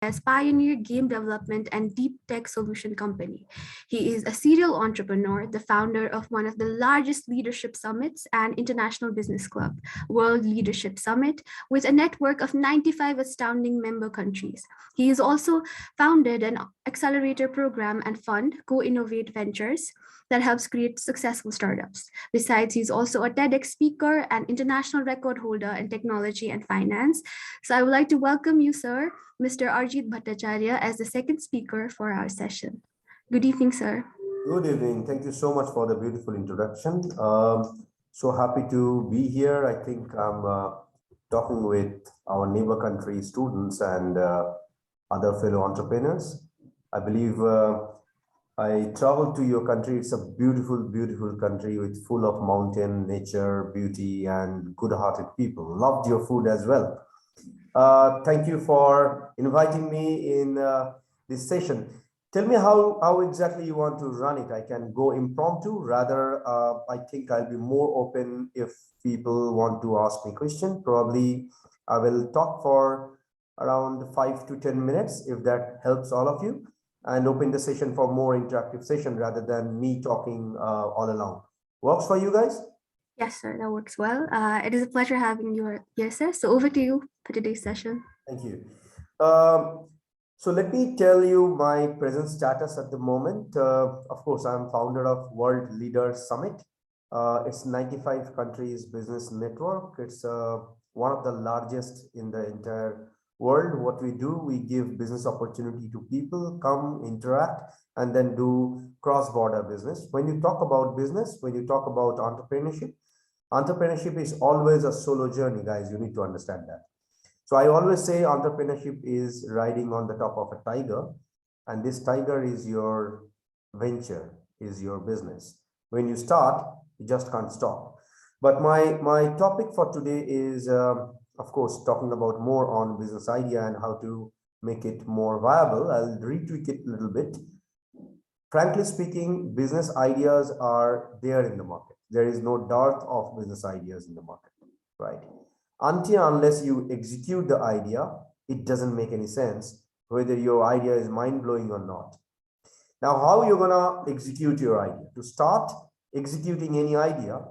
has pioneered game development and deep tech solution company. He is a serial entrepreneur, the founder of one of the largest leadership summits and international business club, World Leadership Summit, with a network of 95 astounding member countries. He has also founded an accelerator program and fund, Co-Innovate Ventures, that helps create successful startups. Besides, he's also a TEDx speaker and international record holder in technology and finance. So I would like to welcome you, sir, Mr. Arjit Bhattacharya, as the second speaker for our session. Good evening, sir. Good evening. Thank you so much for the beautiful introduction. So happy to be here. I think I'm talking with our neighbor country students and other fellow entrepreneurs. I believe I traveled to your country. It's a beautiful, beautiful country with full of mountain, nature, beauty, and good-hearted people. Loved your food as well. Thank you for inviting me in this session. Tell me how exactly you want to run it. I can go impromptu. Rather, I think I'll be more open if people want to ask me question. Probably I will talk for around 5 to 10 minutes if that helps all of you, and open the session for more interactive session rather than me talking all along. Works for you guys? Yes, sir, that works well. It is a pleasure having you here, sir. So over to you for today's session. Thank you. So let me tell you my present status at the moment. Of course, I'm founder of World Leaders Summit. It's 95 countries business network. It's one of the largest in the entire world. What we do, we give business opportunity to people, come, interact, and then do cross-border business. When you talk about business, when you talk about entrepreneurship is always a solo journey, guys. You need to understand that. So I always say entrepreneurship is riding on the top of a tiger, and this tiger is your venture, is your business. When you start, you just can't stop. But my topic for today is, of course, talking about more on business idea and how to make it more viable. I'll retweak it a little bit. Frankly speaking, business ideas are there in the market. There is no dearth of business ideas in the market, right? Until unless you execute the idea, it doesn't make any sense whether your idea is mind-blowing or not. Now, how you're gonna execute your idea? To start executing any idea,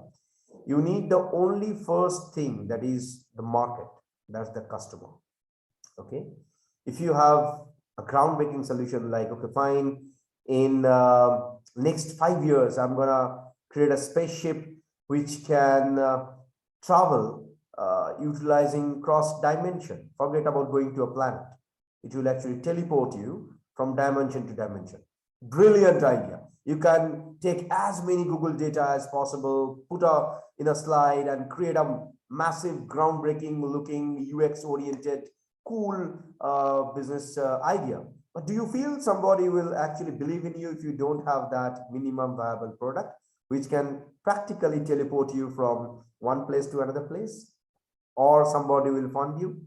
you need the only first thing, that is the market, that's the customer. Okay, if you have a groundbreaking solution like, okay, fine, in next 5 years, I'm gonna create a spaceship which can travel utilizing cross dimension. Forget about going to a planet. It will actually teleport you from dimension to dimension. Brilliant idea. You can take as many Google data as possible, put in a slide and create a massive groundbreaking looking UX oriented cool business idea. But do you feel somebody will actually believe in you if you don't have that minimum viable product which can practically teleport you from one place to another place? Or somebody will fund you?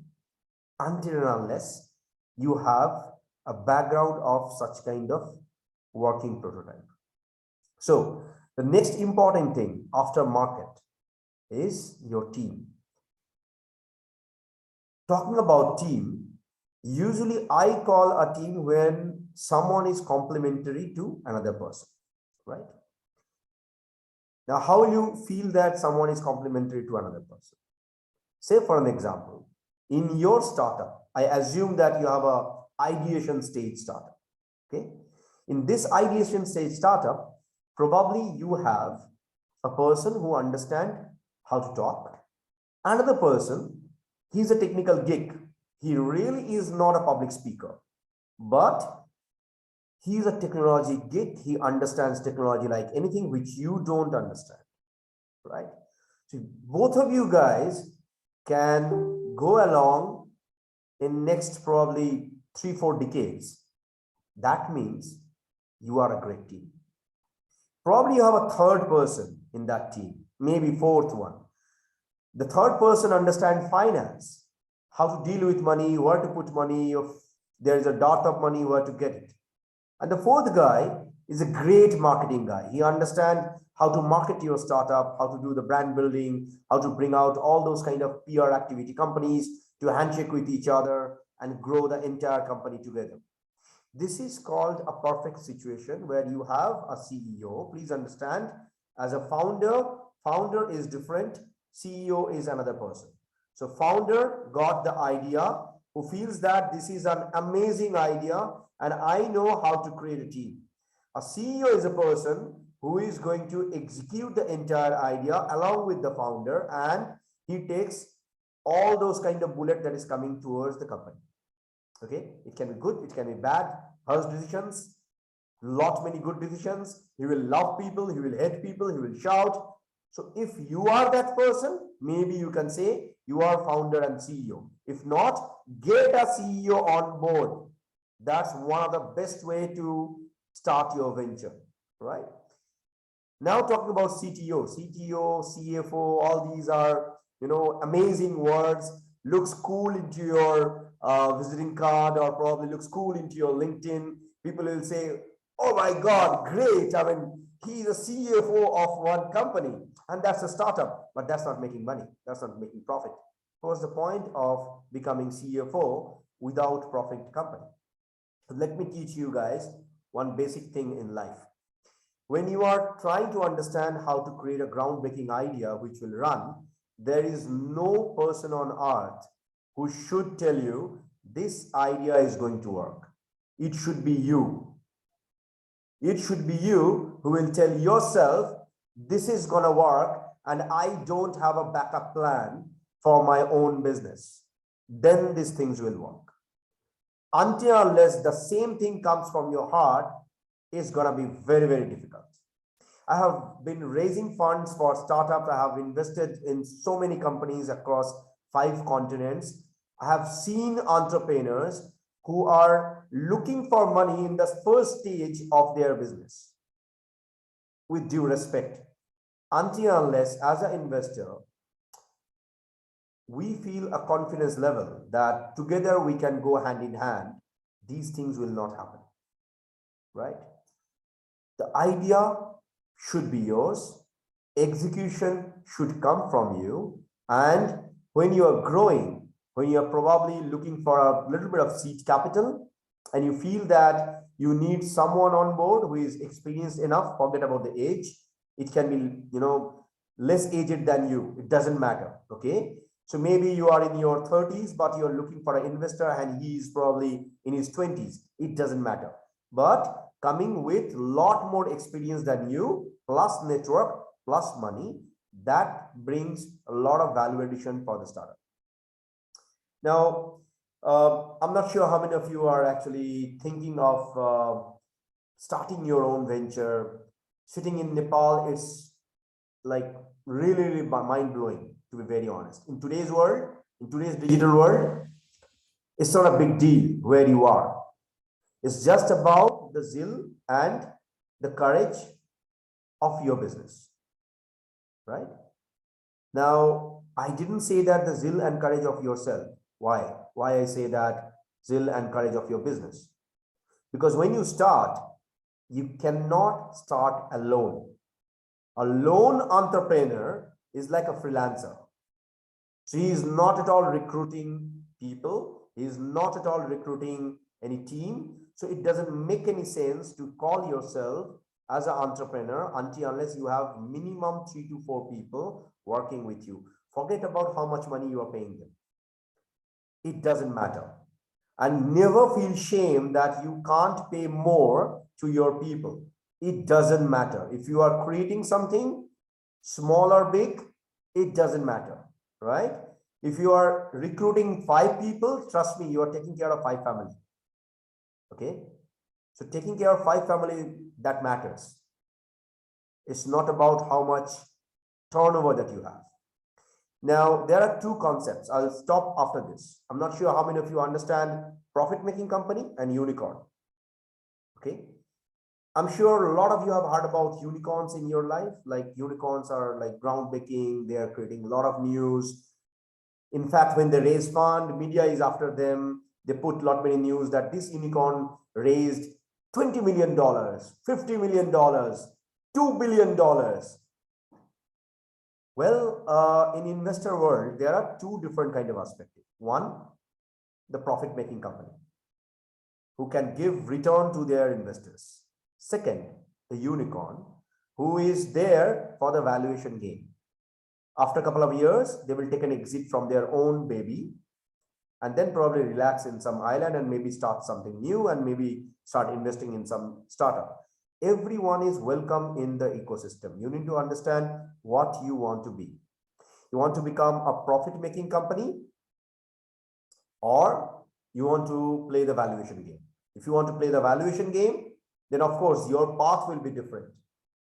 Until and unless you have a background of such kind of working prototype. So the next important thing after market is your team. Talking about team, usually I call a team when someone is complementary to another person, right? Now, how will you feel that someone is complementary to another person? Say for an example, in your startup, I assume that you have a ideation stage startup, okay? In this ideation stage startup, probably you have a person who understands how to talk. Another person, he's a technical geek. He really is not a public speaker, but he's a technology geek. He understands technology like anything which you don't understand, right? So both of you guys can go along in next probably 3-4 decades. That means you are a great team. Probably you have a third person in that team, maybe fourth one. The third person understands finance, how to deal with money, where to put money, if there is a dot of money, where to get it. And the fourth guy is a great marketing guy. He understands how to market your startup, how to do the brand building, how to bring out all those kind of PR activity companies to handshake with each other and grow the entire company together. This is called a perfect situation where you have a CEO. Please understand, as a founder is different, CEO is another person. So founder got the idea, who feels that this is an amazing idea and I know how to create a team. A CEO is a person who is going to execute the entire idea along with the founder, and he takes all those kind of bullet that is coming towards the company. Okay, it can be good, it can be bad. Hers decisions, lot many good decisions. He will love people, he will hate people, he will shout. So if you are that person, maybe you can say you are founder and CEO. If not, get a CEO on board. That's one of the best way to start your venture, right? Now talking about CTO, CFO, all these are, amazing words. Looks cool into your visiting card, or probably looks cool into your LinkedIn. People will say, oh my God, great. I mean, he's a CFO of one company, and that's a startup, but that's not making money. That's not making profit. What's the point of becoming CFO without profit company? Let me teach you guys one basic thing in life. When you are trying to understand how to create a groundbreaking idea which will run, there is no person on earth who should tell you this idea is going to work. It should be you. It should be you who will tell yourself, this is going to work and I don't have a backup plan for my own business. Then these things will work. Until unless the same thing comes from your heart, it's going to be very, very difficult. I have been raising funds for startups. I have invested in so many companies across 5 continents. I have seen entrepreneurs who are looking for money in the first stage of their business. With due respect, until unless as an investor, we feel a confidence level that together we can go hand in hand, these things will not happen, right? The idea should be yours, execution should come from you, and when you are growing, when you are probably looking for a little bit of seed capital and you feel that you need someone on board who is experienced enough, forget about the age, it can be less aged than you, it doesn't matter. Okay, so maybe you are in your 30s but you're looking for an investor and he is probably in his 20s, it doesn't matter. But coming with a lot more experience than you, plus network, plus money, that brings a lot of value addition for the startup. Now, I'm not sure how many of you are actually thinking of starting your own venture. Sitting in Nepal is like really, really mind-blowing, to be very honest. In today's world, in today's digital world, it's not a big deal where you are. It's just about the zeal and the courage of your business, right? Now, I didn't say that the zeal and courage of yourself. Why? Why I say that zeal and courage of your business? Because when you start, you cannot start alone. A lone entrepreneur is like a freelancer. So he is not at all recruiting people. He is not at all recruiting any team. So it doesn't make any sense to call yourself as an entrepreneur until unless you have minimum 3 to 4 people working with you. Forget about how much money you are paying them. It doesn't matter. And never feel shame that you can't pay more to your people. It doesn't matter. If you are creating something, small or big, it doesn't matter, right? If you are recruiting 5 people, trust me, you are taking care of 5 families. Okay, so taking care of 5 families, that matters. It's not about how much turnover that you have. Now, there are 2 concepts. I'll stop after this. I'm not sure how many of you understand profit-making company and unicorn. Okay, I'm sure a lot of you have heard about unicorns in your life. Like unicorns are like groundbreaking. They are creating a lot of news. In fact, when they raise fund, media is after them. They put a lot many news that this unicorn raised $20 million, $50 million, $2 billion. Well, in investor world, there are 2 different kind of aspects. One, the profit-making company who can give return to their investors. Second, the unicorn, who is there for the valuation game. After a couple of years, they will take an exit from their own baby and then probably relax in some island and maybe start something new and maybe start investing in some startup. Everyone is welcome in the ecosystem. You need to understand what you want to be. You want to become a profit-making company, or you want to play the valuation game. If you want to play the valuation game, then of course your path will be different.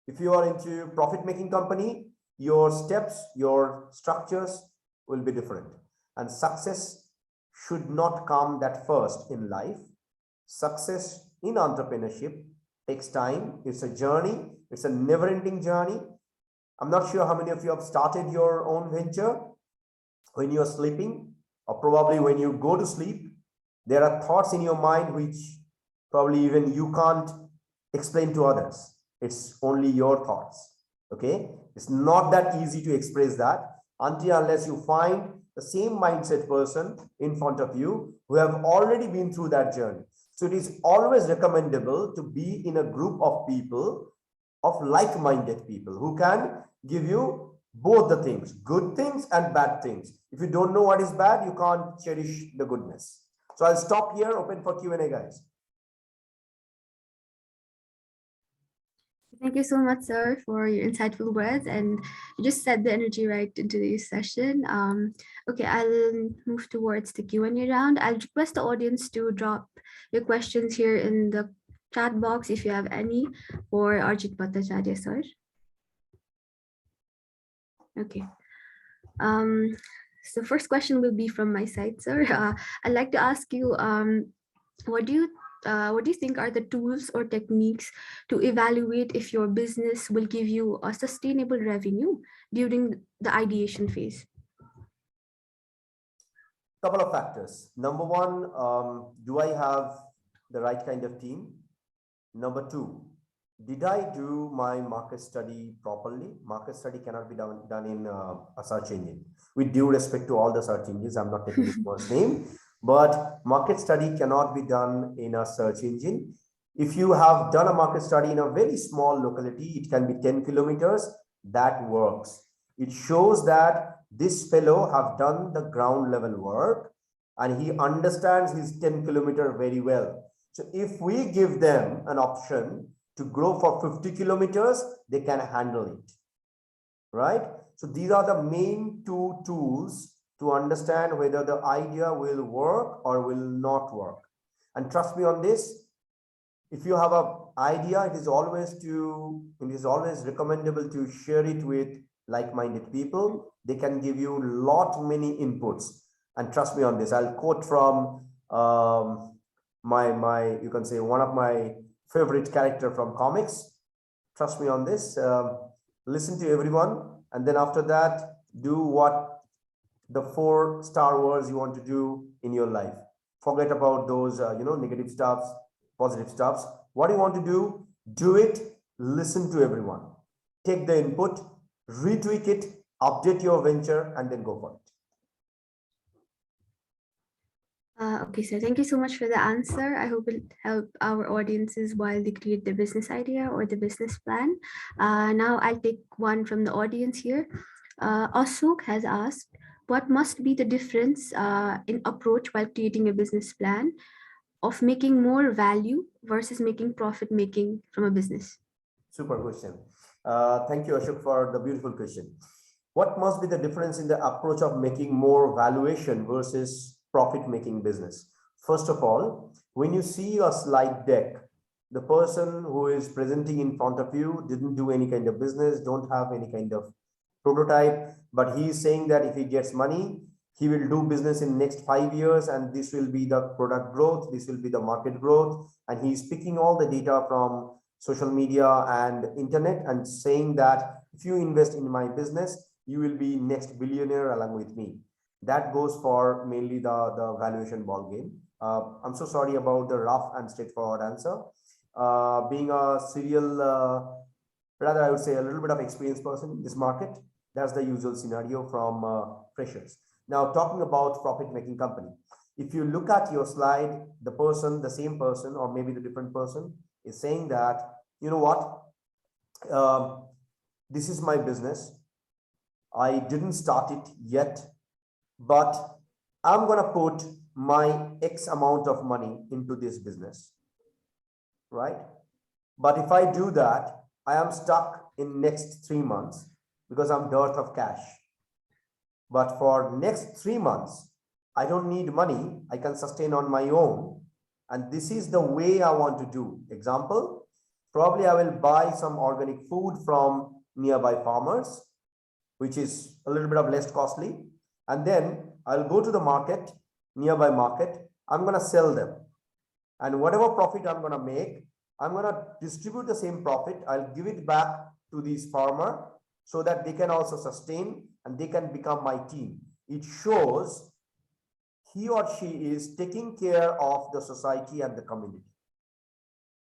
If you are into profit-making company, your steps, your structures will be different. And success should not come that first in life. Success in entrepreneurship takes time. It's a journey. It's a never-ending journey. I'm not sure how many of you have started your own venture when you're sleeping, or probably when you go to sleep. There are thoughts in your mind which probably even you can't explain to others. It's only your thoughts. Okay, it's not that easy to express that until unless you find the same mindset person in front of you who have already been through that journey. So it is always recommendable to be in a group of people, of like-minded people who can give you both the things, good things and bad things. If you don't know what is bad, you can't cherish the goodness. So I'll stop here, open for Q&A, guys. Thank you so much, sir, for your insightful words, and you just set the energy right into this session. Okay, I'll move towards the Q&A round. I'll request the audience to drop your questions here in the chat box if you have any for Arjit Bhattacharya, sir. Okay. So first question will be from my side, sir. I'd like to ask you, what do you think are the tools or techniques to evaluate if your business will give you a sustainable revenue during the ideation phase? Couple of factors. Number one, do I have the right kind of team? Number two, did I do my market study properly? Market study cannot be done in a search engine. With due respect to all the search engines, I'm not taking anyone's name, but market study cannot be done in a search engine. If you have done a market study in a very small locality, it can be 10 kilometers, that works. It shows that this fellow have done the ground level work and he understands his 10-kilometer very well. So if we give them an option to grow for 50 kilometers, they can handle it, right? So these are the main two tools to understand whether the idea will work or will not work. And trust me on this, if you have an idea, it is always recommendable to share it with like-minded people. They can give you many inputs. And trust me on this, I'll quote from you can say one of my favorite character from comics. Trust me on this. Listen to everyone, and then after that, do what the 4 Star Wars you want to do in your life. Forget about those negative stuffs, positive stuffs. What you want to do it. Listen to everyone. Take the input, retweak it, update your venture, and then go for it. Okay, so thank you so much for the answer. I hope it helped our audiences while they create the business idea or the business plan. Now I'll take one from the audience here. Asuk has asked, what must be the difference in approach while creating a business plan of making more value versus making profit making from a business? Super question. Thank you, Ashok, for the beautiful question. What must be the difference in the approach of making more valuation versus profit-making business? First of all, when you see a slide deck, the person who is presenting in front of you didn't do any kind of business, don't have any kind of prototype, but he is saying that if he gets money, he will do business in next 5 years, and this will be the product growth, this will be the market growth, and he's picking all the data from social media and internet and saying that if you invest in my business, you will be next billionaire along with me. That goes for mainly the valuation ball game. I'm so sorry about the rough and straightforward answer. Being a serial, rather I would say a little bit of experienced person in this market, that's the usual scenario from freshers. Now talking about profit-making company. If you look at your slide, the person, the same person, or maybe the different person is saying that, you know what, this is my business. I didn't start it yet, but I'm going to put my X amount of money into this business, right? But if I do that, I am stuck in next 3 months because I'm dearth of cash. But for next 3 months, I don't need money. I can sustain on my own. And this is the way I want to do. Example, probably I will buy some organic food from nearby farmers, which is a little bit of less costly. And then I'll go to the market, nearby market. I'm going to sell them. And whatever profit I'm going to make, I'm going to distribute the same profit. I'll give it back to these farmer so that they can also sustain and they can become my team. It shows he or she is taking care of the society and the community,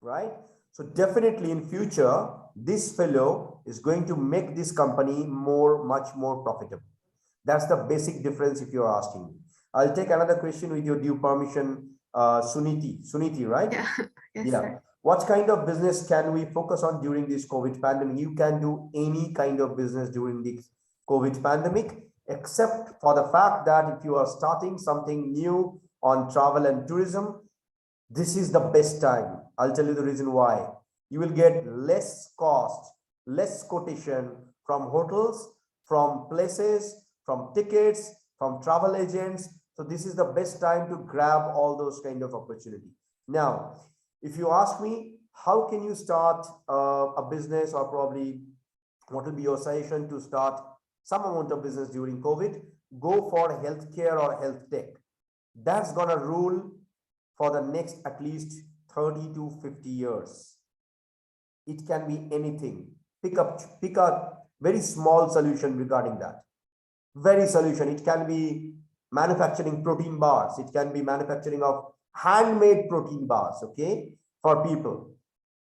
right? So definitely in future, this fellow is going to make this company much more profitable. That's the basic difference if you're asking me. I'll take another question with your due permission, Suniti, right? Yeah. Yes, Yeah. sir. What kind of business can we focus on during this COVID pandemic? You can do any kind of business during this COVID pandemic, except for the fact that if you are starting something new on travel and tourism, this is the best time. I'll tell you the reason why. You will get less cost, less quotation from hotels, from places, from tickets, from travel agents. So this is the best time to grab all those kind of opportunity. Now, if you ask me, how can you start a business, or probably what will be your suggestion to start some amount of business during COVID? Go for healthcare or health tech. That's gonna rule for the next at least 30 to 50 years. It can be anything. Pick a very small solution regarding that. Very solution. It can be manufacturing protein bars. It can be manufacturing of handmade protein bars, okay, for people.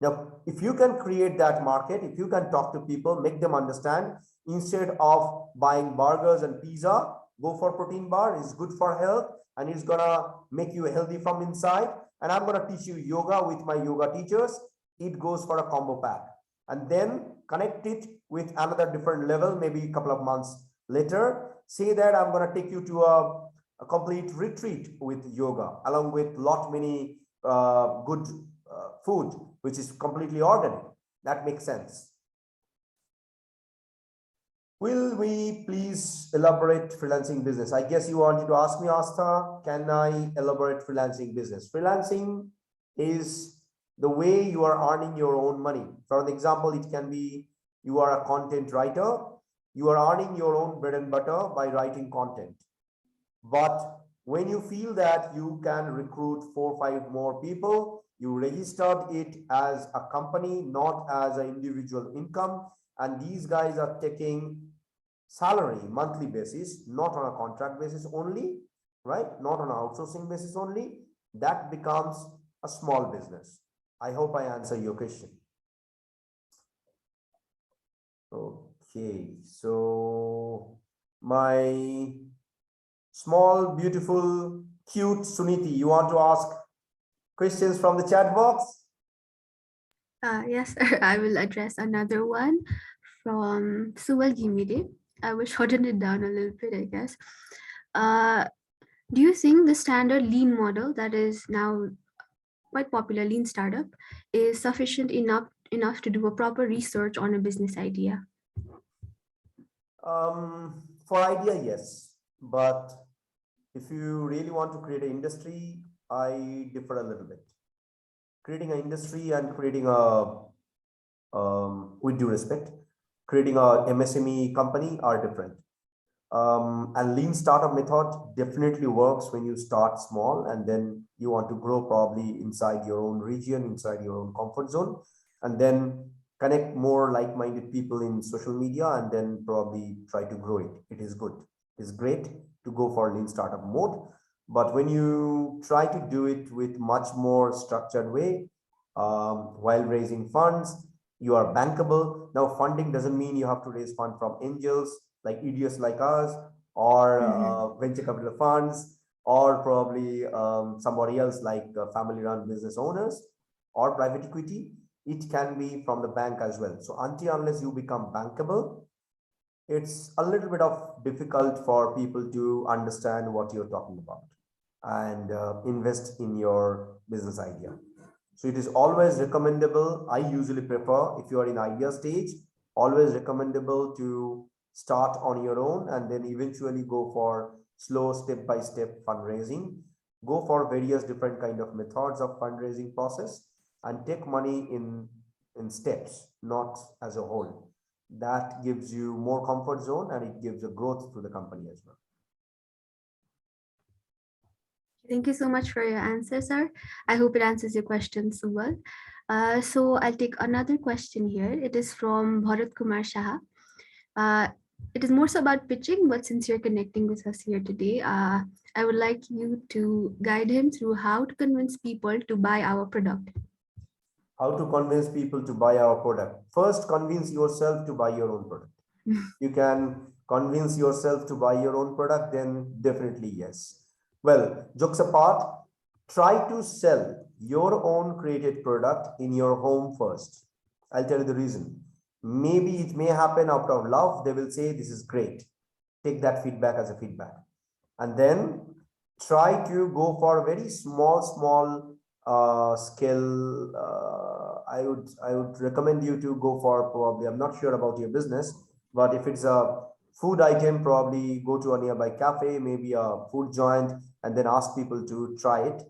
Now, if you can create that market, if you can talk to people, make them understand, instead of buying burgers and pizza, go for protein bar. It's good for health and it's gonna make you healthy from inside. And I'm gonna teach you yoga with my yoga teachers. It goes for a combo pack. And then connect it with another different level, maybe a couple of months later. Say that I'm gonna take you to a complete retreat with yoga, along with lot many good food, which is completely organic. That makes sense. Will we please elaborate freelancing business? I guess you wanted to ask me, Astha, can I elaborate freelancing business? Freelancing is the way you are earning your own money. For an example, it can be you are a content writer. You are earning your own bread and butter by writing content. But when you feel that you can recruit 4 or 5 more people, you registered it as a company, not as an individual income. And these guys are taking salary monthly basis, not on a contract basis only, right? Not on an outsourcing basis only. That becomes a small business. I hope I answer your question. Okay, so my small, beautiful, cute Suniti, you want to ask questions from the chat box? Yes, sir. I will address another one from Suwal Gimide. I will shorten it down a little bit, I guess. Do you think the standard lean model that is now quite popular, lean startup, is sufficient enough to do a proper research on a business idea? For idea, yes. But if you really want to create an industry, I differ a little bit. Creating an industry and creating a, with due respect, creating a MSME company are different. And lean startup method definitely works when you start small and then you want to grow probably inside your own region, inside your own comfort zone, and then connect more like-minded people in social media and then probably try to grow it. It is good. It's great to go for lean startup mode. But when you try to do it with much more structured way, while raising funds, you are bankable. Now, funding doesn't mean you have to raise fund from angels like idiots like us, or venture capital funds, or probably somebody else like family run business owners or private equity. It can be from the bank as well. So until unless you become bankable, it's a little bit of difficult for people to understand what you're talking about and invest in your business idea. So it is always recommendable. I usually prefer, if you are in idea stage, always recommendable to start on your own and then eventually go for slow step-by-step fundraising. Go for various different kind of methods of fundraising process and take money in steps, not as a whole. That gives you more comfort zone and it gives a growth to the company as well. Thank you so much for your answer, sir. I hope it answers your questions so well. So I'll take another question here. It is from Bharat Kumar Shah. It is more so about pitching, but since you're connecting with us here today, I would like you to guide him through how to convince people to buy our product. How to convince people to buy our product? First, convince yourself to buy your own product. You can convince yourself to buy your own product, then definitely yes. Well, jokes apart, try to sell your own created product in your home first. I'll tell you the reason. Maybe it may happen out of love. They will say, this is great. Take that feedback as a feedback. And then try to go for very small scale. I would recommend you to go for probably, I'm not sure about your business, but if it's a food item, probably go to a nearby cafe, maybe a food joint, and then ask people to try it.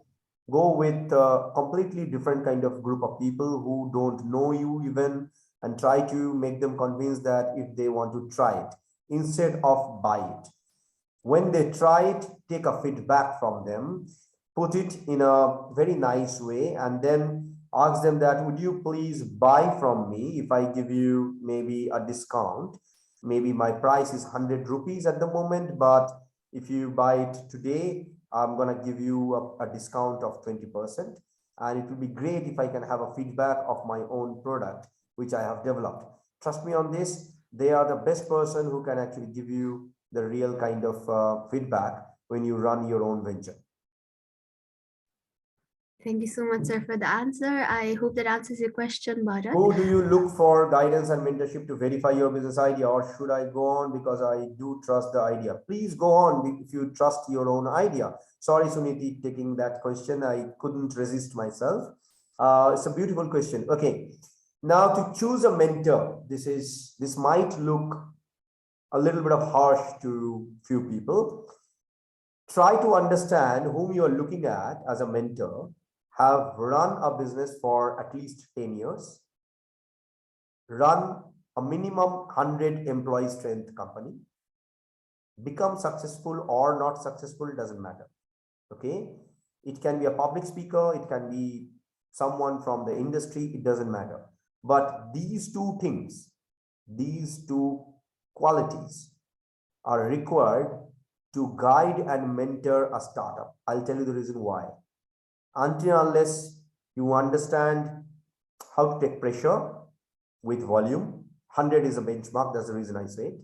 Go with a completely different kind of group of people who don't know you even, and try to make them convinced that if they want to try it instead of buy it. When they try it, take a feedback from them, put it in a very nice way, and then ask them that, would you please buy from me if I give you maybe a discount? Maybe my price is 100 rupees at the moment, but if you buy it today, I'm going to give you a discount of 20%. And it would be great if I can have a feedback of my own product, which I have developed. Trust me on this, they are the best person who can actually give you the real kind of feedback when you run your own venture. Thank you so much, sir, for the answer. I hope that answers your question, Bharat. Who do you look for guidance and mentorship to verify your business idea, or should I go on because I do trust the idea? Please go on if you trust your own idea. Sorry, Suniti, taking that question. I couldn't resist myself. It's a beautiful question. Okay. Now to choose a mentor, this might look a little bit of harsh to few people. Try to understand whom you are looking at as a mentor have run a business for at least 10 years, run a minimum 100 employee strength company, become successful or not successful, doesn't matter. Okay. It can be a public speaker. It can be someone from the industry. It doesn't matter. But these two things, these two qualities are required to guide and mentor a startup. I'll tell you the reason why. Until unless you understand how to take pressure with volume, 100 is a benchmark. That's the reason I say it.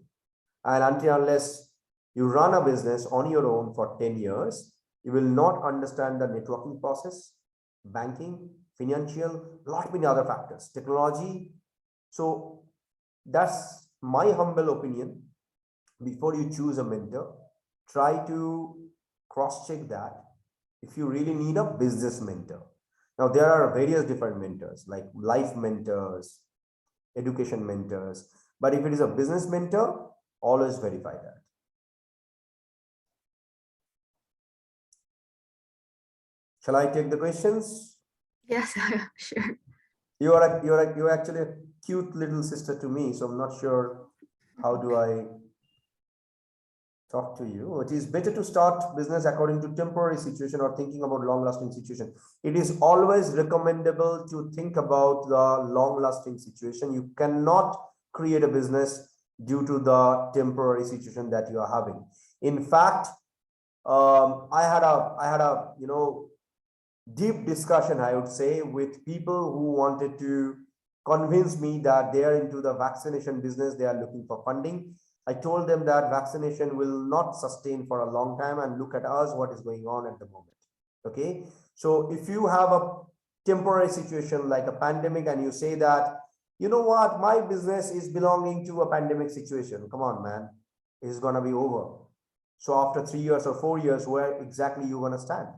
And until unless you run a business on your own for 10 years, you will not understand the networking process, banking, financial, lot many other factors, technology. So that's my humble opinion. Before you choose a mentor, try to cross-check that if you really need a business mentor. Now, there are various different mentors like life mentors, education mentors, but if it is a business mentor, always verify that. Shall I take the questions? Yes, sure. You're actually a cute little sister to me, so I'm not sure how do I talk to you. It is better to start business according to temporary situation or thinking about long-lasting situation. It is always recommendable to think about the long-lasting situation. You cannot create a business due to the temporary situation that you are having. In fact, I had a deep discussion, I would say, with people who wanted to convince me that they are into the vaccination business. They are looking for funding. I told them that vaccination will not sustain for a long time, and look at us, what is going on at the moment. Okay, so if you have a temporary situation like a pandemic and you say that, you know what, my business is belonging to a pandemic situation, come on, man, it's gonna be over. So after 3 years or 4 years, where exactly you gonna stand?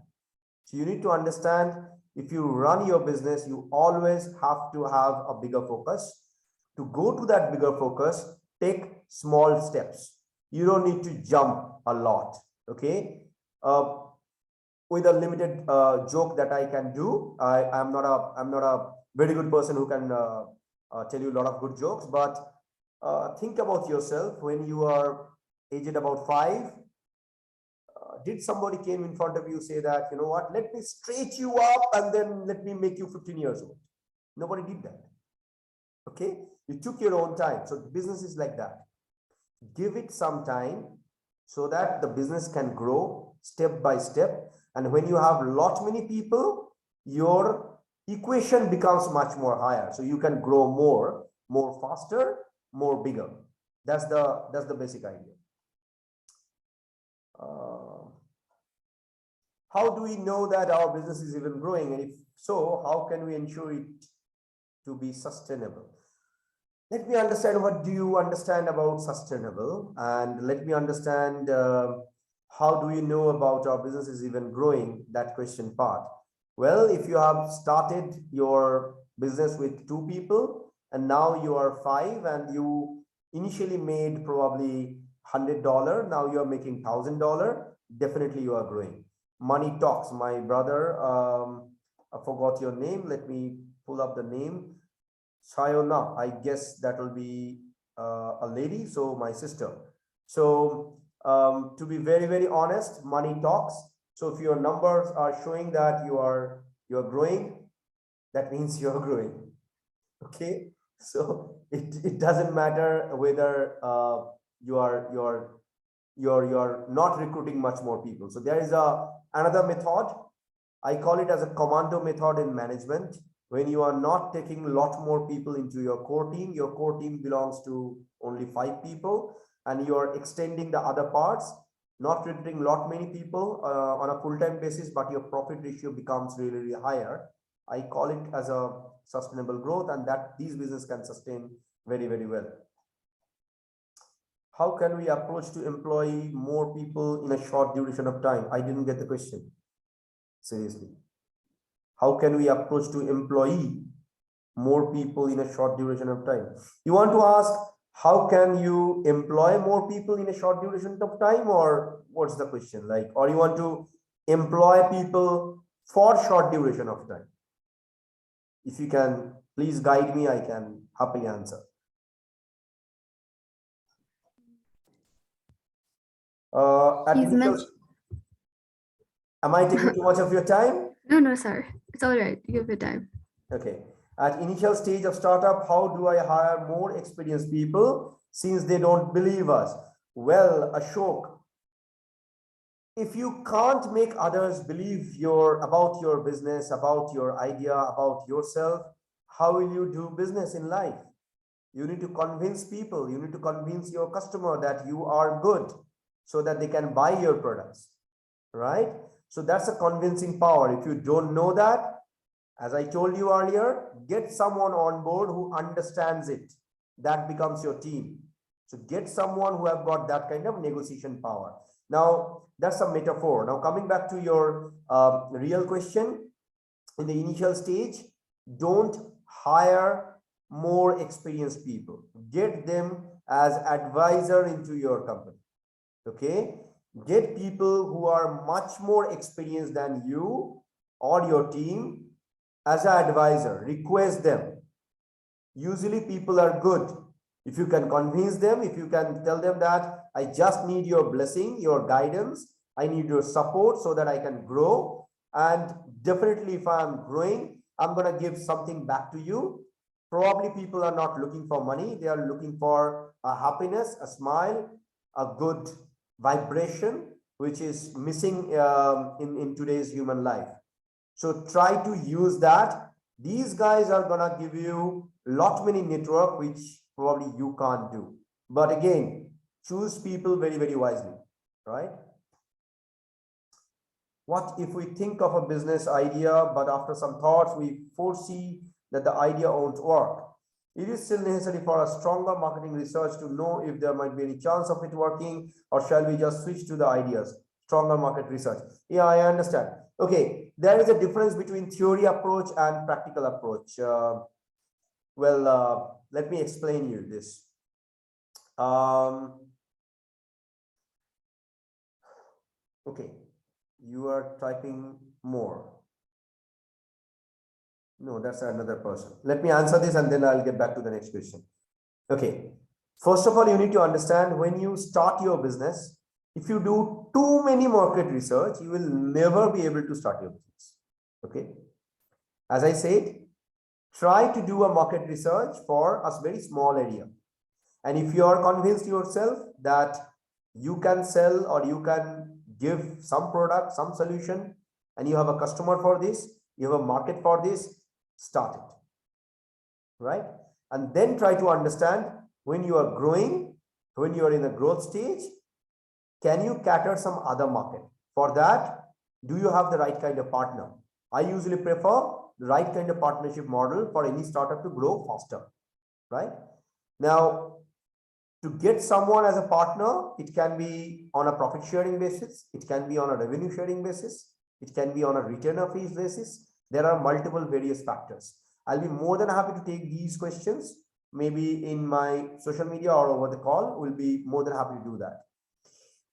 So you need to understand, if you run your business, you always have to have a bigger focus. To go to that bigger focus, take small steps. You don't need to jump a lot. Okay. With a limited joke that I can do, I'm not a very good person who can tell you a lot of good jokes, but think about yourself when you are aged about 5. Did somebody came in front of you say that, you know what, let me straight you up and then let me make you 15 years old? Nobody did that. Okay, you took your own time. So the business is like that. Give it some time so that the business can grow step by step. And when you have lot many people, your equation becomes much more higher. So you can grow more faster, more bigger. That's the basic idea. How do we know that our business is even growing? And if so, how can we ensure it to be sustainable? Let me understand, what do you understand about sustainable? And let me understand, how do you know about our business is even growing, that question part. Well, if you have started your business with 2 people and now you are 5 and you initially made probably $100, now you are making $1,000, definitely you are growing. Money talks. My brother, I forgot your name, let me pull up the name. Sayona, I guess that will be a lady, so my sister. So to be very honest, money talks. So if your numbers are showing that you're growing, that means you're growing. Okay, so it doesn't matter whether you're not recruiting much more people. So there is another method. I call it as a commando method in management. When you are not taking a lot more people into your core team belongs to only 5 people, and you are extending the other parts, not recruiting lot many people on a full-time basis, but your profit ratio becomes really higher. I call it as a sustainable growth, and that these business can sustain very well. How can we approach to employ more people in a short duration of time? I didn't get the question. Seriously. How can we approach to employ more people in a short duration of time? You want to ask, how can you employ more people in a short duration of time, or what's the question? Like, or you want to employ people for short duration of time? If you can please guide me, I can happily answer. Am I taking too much of your time? No, sir. It's all right. You have your time. Okay. At initial stage of startup, how do I hire more experienced people since they don't believe us? Well, Ashok, if you can't make others believe about your business, about your idea, about yourself, how will you do business in life? You need to convince people, you need to convince your customer that you are good so that they can buy your products, right? So that's a convincing power. If you don't know that, as I told you earlier, get someone on board who understands it. That becomes your team. So get someone who have got that kind of negotiation power. Now, that's a metaphor. Now, coming back to your real question, in the initial stage, don't hire more experienced people. Get them as advisor into your company. Okay, get people who are much more experienced than you or your team as an advisor. Request them. Usually people are good. If you can convince them, if you can tell them that I just need your blessing, your guidance, I need your support so that I can grow. And definitely if I'm growing, I'm going to give something back to you. Probably people are not looking for money. They are looking for a happiness, a smile, a good vibration, which is missing in today's human life. So try to use that. These guys are going to give you lot many network, which probably you can't do. But again, Choose people very, very wisely, right? What if we think of a business idea, but after some thoughts, we foresee that the idea won't work? It is still necessary for a stronger marketing research to know if there might be any chance of it working, or shall we just switch to the ideas? Stronger market research. Yeah, I understand. Okay, there is a difference between theory approach and practical approach. Let me explain you this. Okay, you are typing more. No, that's another person. Let me answer this and then I'll get back to the next question. Okay, first of all, you need to understand when you start your business, if you do too many market research, you will never be able to start your business. Okay, as I said, try to do a market research for a very small area. And if you are convinced yourself that you can sell or you can give some product, some solution, and you have a customer for this, you have a market for this, start it, right? And then try to understand when you are growing, when you are in a growth stage, can you cater some other market? For that, do you have the right kind of partner? I usually prefer the right kind of partnership model for any startup to grow faster, right? Now, to get someone as a partner, it can be on a profit sharing basis, it can be on a revenue sharing basis, it can be on a retainer fees basis. There are multiple various factors. I'll be more than happy to take these questions, maybe in my social media or over the call. We'll be more than happy to do that.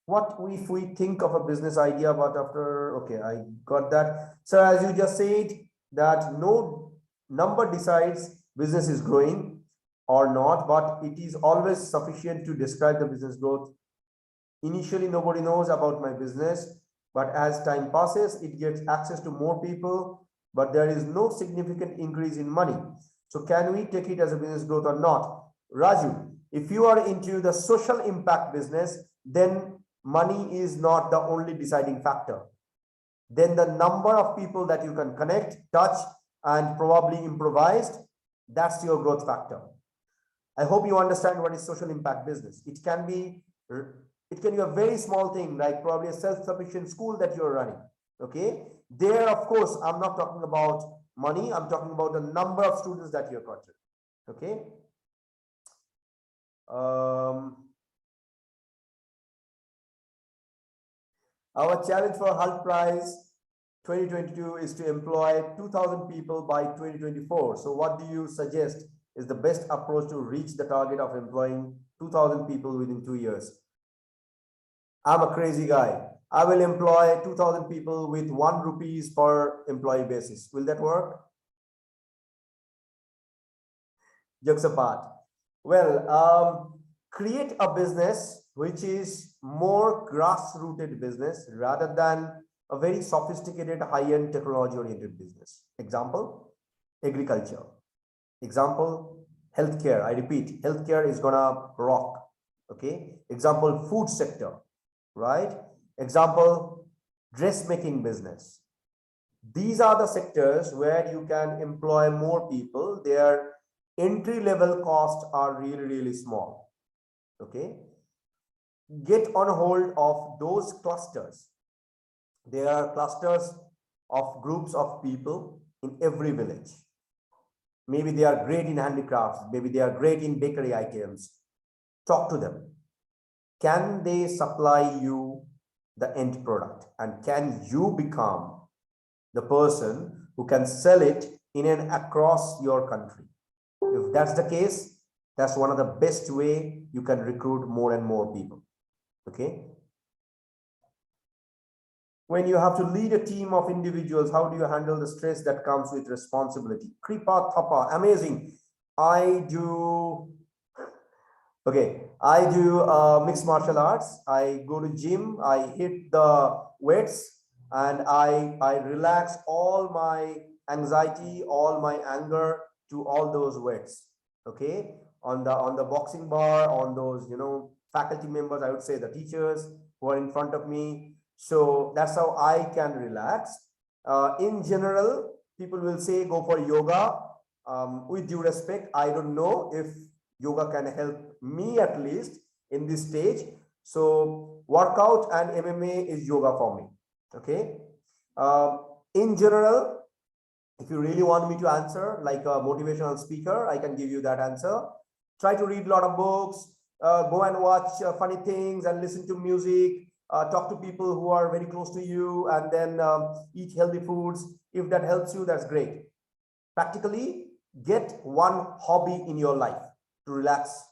What if we think of a business idea, but after, okay, I got that. So as you just said, that no number decides business is growing or not, but it is always sufficient to describe the business growth. Initially, nobody knows about my business, but as time passes, it gets access to more people, but there is no significant increase in money. So can we take it as a business growth or not? Raju, if you are into the social impact business, then money is not the only deciding factor. Then the number of people that you can connect, touch, and probably improvised, that's your growth factor. I hope you understand what is social impact business. It can be a very small thing, like probably a self-sufficient school that you're running. Okay, there, of course, I'm not talking about money, I'm talking about the number of students that you're contributing. Okay. Our challenge for HULT Prize 2022 is to employ 2,000 people by 2024. So what do you suggest is the best approach to reach the target of employing 2,000 people within 2 years? I'm a crazy guy. I will employ 2,000 people with 1 rupees per employee basis. Will that work? Jokes apart. Well, create a business which is more grassrooted business rather than a very sophisticated high-end technology oriented business. Example, agriculture. Example, healthcare. I repeat, healthcare is gonna rock. Okay. Example, food sector, right? Example, dressmaking business. These are the sectors where you can employ more people. Their entry level costs are really, really small. Okay. Get on hold of those clusters. There are clusters of groups of people in every village. Maybe they are great in handicrafts. Maybe they are great in bakery items. Talk to them. Can they supply you the end product? And can you become the person who can sell it in and across your country? If that's the case, that's one of the best way you can recruit more and more people. Okay. When you have to lead a team of individuals, how do you handle the stress that comes with responsibility? Kripa Thapa, amazing. I do mixed martial arts. I go to gym, I hit the weights, and I relax all my anxiety, all my anger to all those weights. Okay, on the boxing bar, on those faculty members, I would say the teachers who are in front of me. So that's how I can relax. In general, people will say go for yoga. With due respect, I don't know if yoga can help me at least in this stage. So workout and MMA is yoga for me. Okay. In general, if you really want me to answer like a motivational speaker, I can give you that answer. Try to read a lot of books, go and watch funny things and listen to music, talk to people who are very close to you, and then eat healthy foods. If that helps you, that's great. Practically, get one hobby in your life to relax.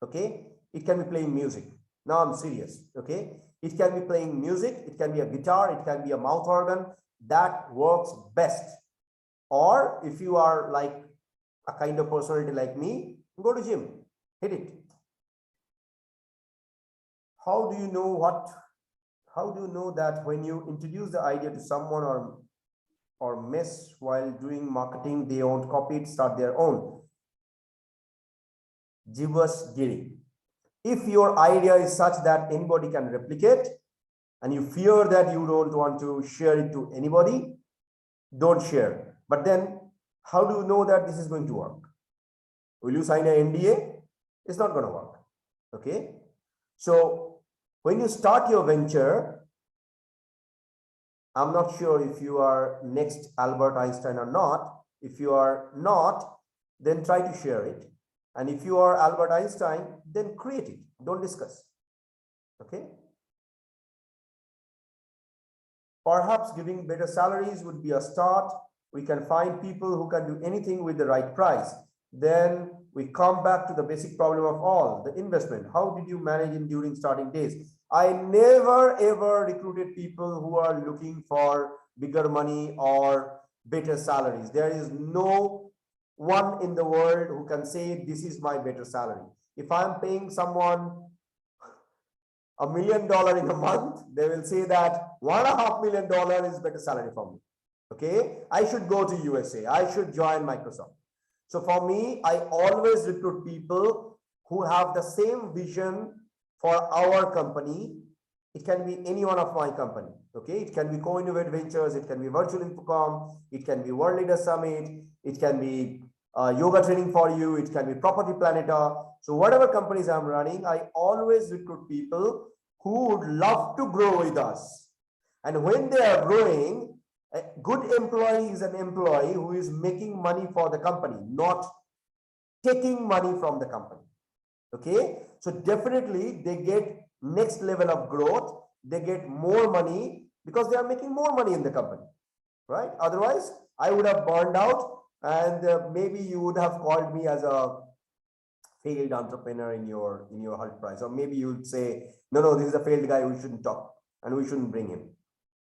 Okay, it can be playing music. Now I'm serious. Okay, it can be playing music, it can be a guitar, it can be a mouth organ. That works best. Or if you are like a kind of personality like me, go to gym, hit it. How do you know that when you introduce the idea to someone or mess while doing marketing, they won't copy it, start their own? Jivas Giri. If your idea is such that anybody can replicate and you fear that you don't want to share it to anybody, don't share. But then how do you know that this is going to work? Will you sign an NDA? It's not going to work. Okay. So when you start your venture, I'm not sure if you are next Albert Einstein or not. If you are not, then try to share it. And if you are Albert Einstein, then create it. Don't discuss. Okay. Perhaps giving better salaries would be a start. We can find people who can do anything with the right price. Then we come back to the basic problem of all, the investment. How did you manage it during starting days? I never ever recruited people who are looking for bigger money or better salaries. There is no one in the world who can say this is my better salary. If I'm paying someone $1 million in a month, they will say that $1.5 million is better salary for me. Okay, I should go to USA. I should join Microsoft. So for me, I always recruit people who have the same vision for our company. It can be any one of my company. Okay, it can be Co-Innovate Ventures, it can be Virtual Infocom, it can be World Leader Summit, it can be yoga training for you, it can be Property Planeta. So whatever companies I'm running, I always recruit people who would love to grow with us. And when they are growing, a good employee is an employee who is making money for the company, not taking money from the company. Okay, so definitely they get next level of growth, they get more money because they are making more money in the company, right? Otherwise, I would have burned out, and maybe you would have called me as a failed entrepreneur in your HULT price, or maybe you would say, no, this is a failed guy, we shouldn't talk and we shouldn't bring him.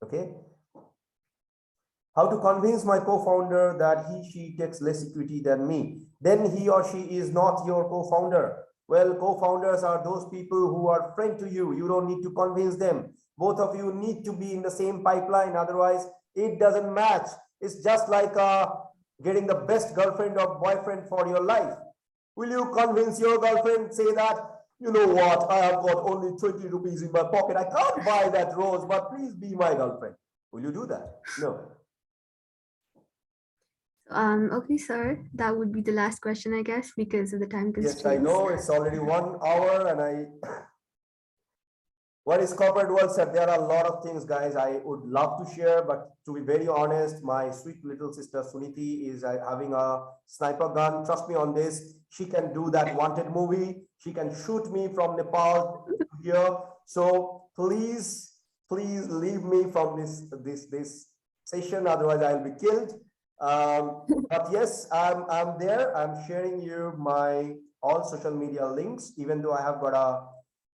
Okay. How to convince my co-founder that she takes less equity than me? Then he or she is not your co-founder. Well, co-founders are those people who are friend to you. You don't need to convince them. Both of you need to be in the same pipeline. Otherwise, it doesn't match. It's just like getting the best girlfriend or boyfriend for your life. Will you convince your girlfriend, say that, you know what, I have got only 20 rupees in my pocket. I can't buy that rose, but please be my girlfriend. Will you do that? No. Okay, sir, that would be the last question, I guess, because of the time constraints. Yes, I know it's already 1 hour, and what is corporate world, sir? There are a lot of things, guys, I would love to share, but to be very honest, my sweet little sister Suniti is having a sniper gun. Trust me on this. She can do that Wanted movie. She can shoot me from Nepal here. So please leave me from this session. Otherwise, I'll be killed. But yes, I'm there. I'm sharing you my all social media links, even though I have got a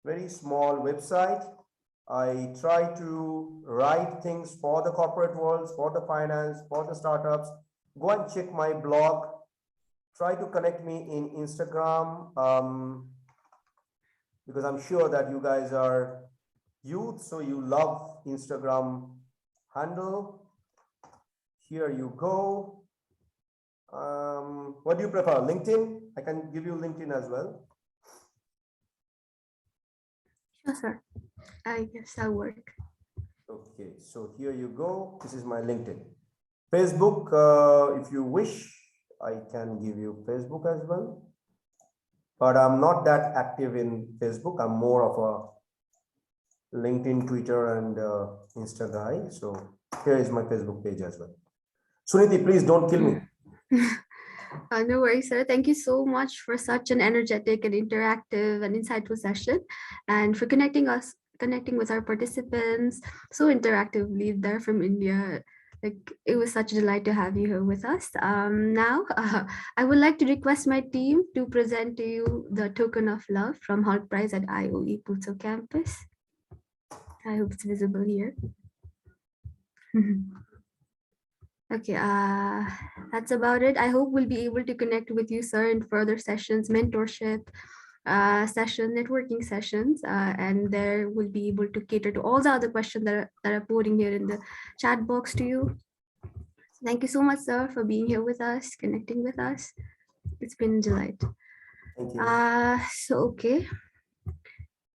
very small website. I try to write things for the corporate worlds, for the finance, for the startups. Go and check my blog. Try to connect me in Instagram, because I'm sure that you guys are youth, so you love Instagram handle. Here you go. What do you prefer? LinkedIn? I can give you LinkedIn as well. Sure, sir. I guess that'll work. Okay, so here you go. This is my LinkedIn. Facebook, if you wish, I can give you Facebook as well. but I'm not that active in Facebook. I'm more of a LinkedIn, Twitter, and Insta guy. So here is my Facebook page as well. Suniti, please don't kill me. No worries, sir. Thank you so much for such an energetic and interactive and insightful session, and for connecting with our participants so interactively. They're from India. Like, it was such a delight to have you here with us. Now, I would like to request my team to present to you the token of love from HULT Prize at IOE Puto campus. I hope it's visible here. Okay, that's about it. I hope we'll be able to connect with you, sir, in further sessions, mentorship networking sessions, and there will be able to cater to all the other questions that are posing here in the chat box to you. Thank you so much, sir, for being here with us, connecting with us. It's been a delight. Thank you. Okay.